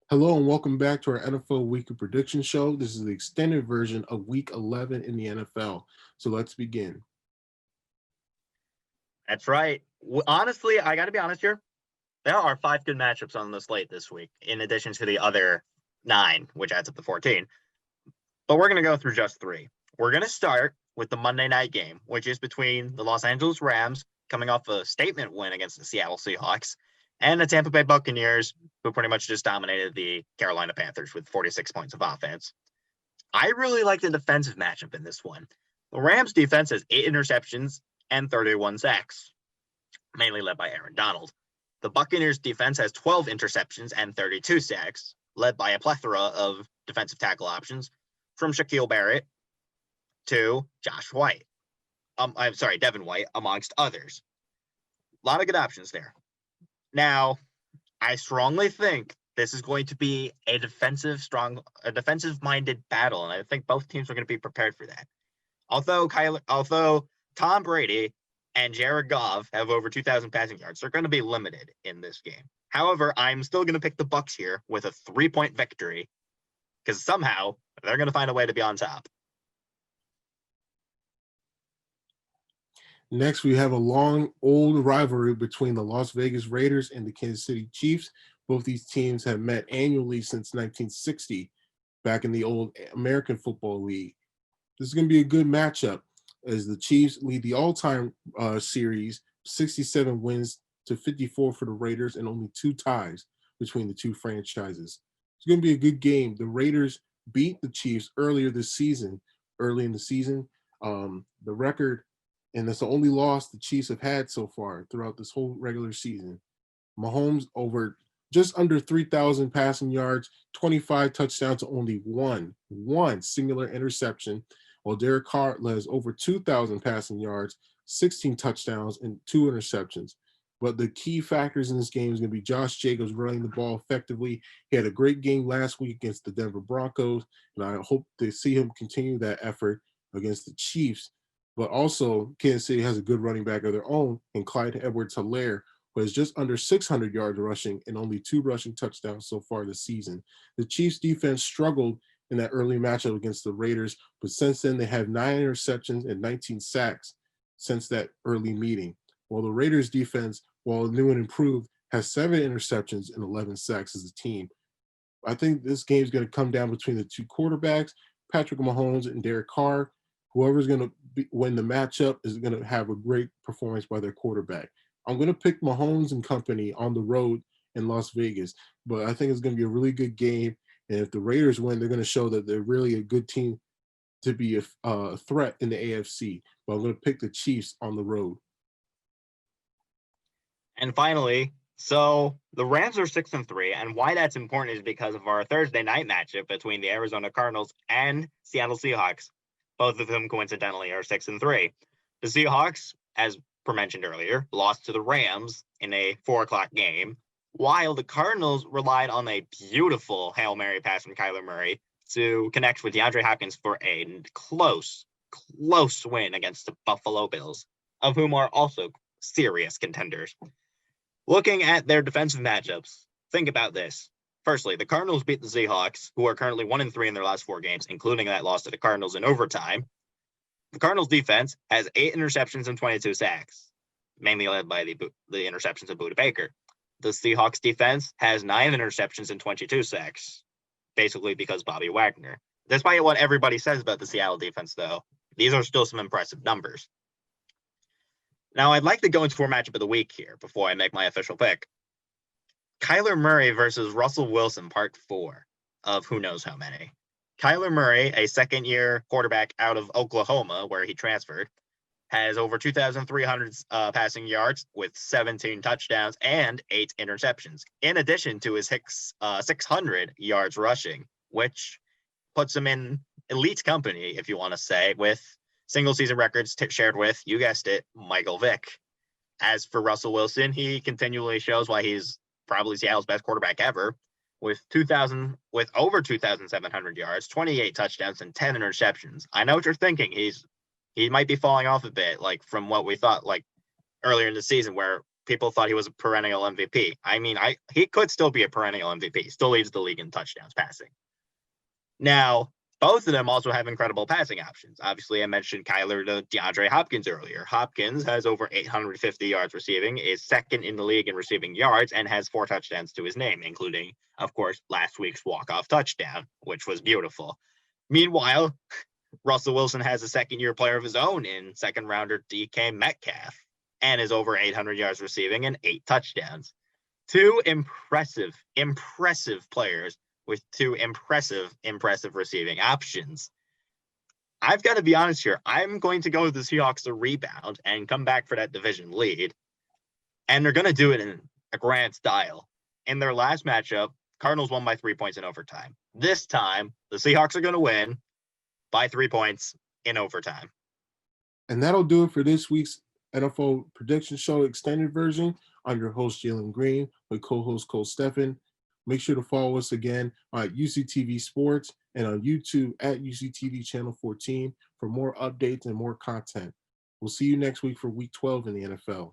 Hello and welcome back to our NFL Weekly Prediction Show. This is the extended version of Week 11 in the NFL. So let's begin. That's right. Honestly, I got to be honest here. There are 5 good matchups on the slate this week, in addition to the other 9, which adds up to 14. But we're going to go through just 3. We're going to start with the Monday night game, which is between the Los Angeles Rams, coming off a statement win against the Seattle Seahawks, and the Tampa Bay Buccaneers, who pretty much just dominated the Carolina Panthers with 46 points of offense. I really like the defensive matchup in this one. The Rams defense has 8 interceptions and 31 sacks, mainly led by Aaron Donald. The Buccaneers defense has 12 interceptions and 32 sacks, led by a plethora of defensive tackle options from Shaquille Barrett to Josh White. Devin White, amongst others. A lot of good options there. Now, I strongly think this is going to be a defensive-minded battle, and I think both teams are going to be prepared for that. Although Tom Brady and Jared Goff have over 2,000 passing yards, they're going to be limited in this game. However, I'm still going to pick the Bucs here with a 3-point victory because somehow they're going to find a way to be on top. Next, we have a long, old rivalry between the Las Vegas Raiders and the Kansas City Chiefs. Both these teams have met annually since 1960, back in the old American Football League. This is going to be a good matchup as the Chiefs lead the all-time series, 67 wins to 54 for the Raiders and only 2 ties between the two franchises. It's going to be a good game. The Raiders beat the Chiefs early in the season. The record, and that's the only loss the Chiefs have had so far throughout this whole regular season. Mahomes over just under 3,000 passing yards, 25 touchdowns to only one singular interception, while Derek Carr has over 2,000 passing yards, 16 touchdowns, and 2 interceptions. But the key factors in this game is going to be Josh Jacobs running the ball effectively. He had a great game last week against the Denver Broncos, and I hope to see him continue that effort against the Chiefs. But also, Kansas City has a good running back of their own in Clyde Edwards-Helaire, who has just under 600 yards rushing and only 2 rushing touchdowns so far this season. The Chiefs defense struggled in that early matchup against the Raiders, but since then they have 9 interceptions and 19 sacks since that early meeting. While the Raiders defense, while new and improved, has 7 interceptions and 11 sacks as a team. I think this game is going to come down between the 2 quarterbacks, Patrick Mahomes and Derek Carr. Whoever's going to win the matchup is going to have a great performance by their quarterback. I'm going to pick Mahomes and company on the road in Las Vegas, but I think it's going to be a really good game. And if the Raiders win, they're going to show that they're really a good team to be a threat in the AFC. But I'm going to pick the Chiefs on the road. And finally, so the Rams are 6-3, and why that's important is because of our Thursday night matchup between the Arizona Cardinals and Seattle Seahawks. Both of them, coincidentally, are 6-3. The Seahawks, as mentioned earlier, lost to the Rams in a 4:00 game, while the Cardinals relied on a beautiful Hail Mary pass from Kyler Murray to connect with DeAndre Hopkins for a close win against the Buffalo Bills, of whom are also serious contenders. Looking at their defensive matchups, think about this. Firstly, the Cardinals beat the Seahawks, who are currently 1-3 in their last 4 games, including that loss to the Cardinals in overtime. The Cardinals defense has 8 interceptions and 22 sacks, mainly led by the interceptions of Budda Baker. The Seahawks defense has 9 interceptions and 22 sacks, basically because Bobby Wagner. Despite what everybody says about the Seattle defense, though, these are still some impressive numbers. Now, I'd like to go into our matchup of the week here before I make my official pick. Kyler Murray versus Russell Wilson, part 4 of who knows how many. Kyler Murray, a second-year quarterback out of Oklahoma, where he transferred, has over 2,300 passing yards with 17 touchdowns and 8 interceptions, in addition to his 600 yards rushing, which puts him in elite company, if you want to say, with single-season records shared with, you guessed it, Michael Vick. As for Russell Wilson, he continually shows why he's probably Seattle's best quarterback ever, with over 2,700 yards, 28 touchdowns, and 10 interceptions. I know what you're thinking. He might be falling off a bit, like from what we thought, like earlier in the season, where people thought he was a perennial MVP. I mean, he could still be a perennial MVP. He still leads the league in touchdowns passing. Now, both of them also have incredible passing options. Obviously, I mentioned Kyler to DeAndre Hopkins earlier. Hopkins has over 850 yards receiving, is second in the league in receiving yards, and has 4 touchdowns to his name, including, of course, last week's walk-off touchdown, which was beautiful. Meanwhile, Russell Wilson has a second-year player of his own in second-rounder DK Metcalf, and is over 800 yards receiving and 8 touchdowns. 2 impressive players with 2 impressive receiving options. I've got to be honest here. I'm going to go with the Seahawks to rebound and come back for that division lead. And they're going to do it in a grand style. In their last matchup, Cardinals won by 3 points in overtime. This time, the Seahawks are going to win by 3 points in overtime. And that'll do it for this week's NFL Prediction Show extended version. I'm your host, Jalen Green, with co-host Cole Stefan. Make sure to follow us again on UCTV Sports and on YouTube at UCTV Channel 14 for more updates and more content. We'll see you next week for Week 12 in the NFL.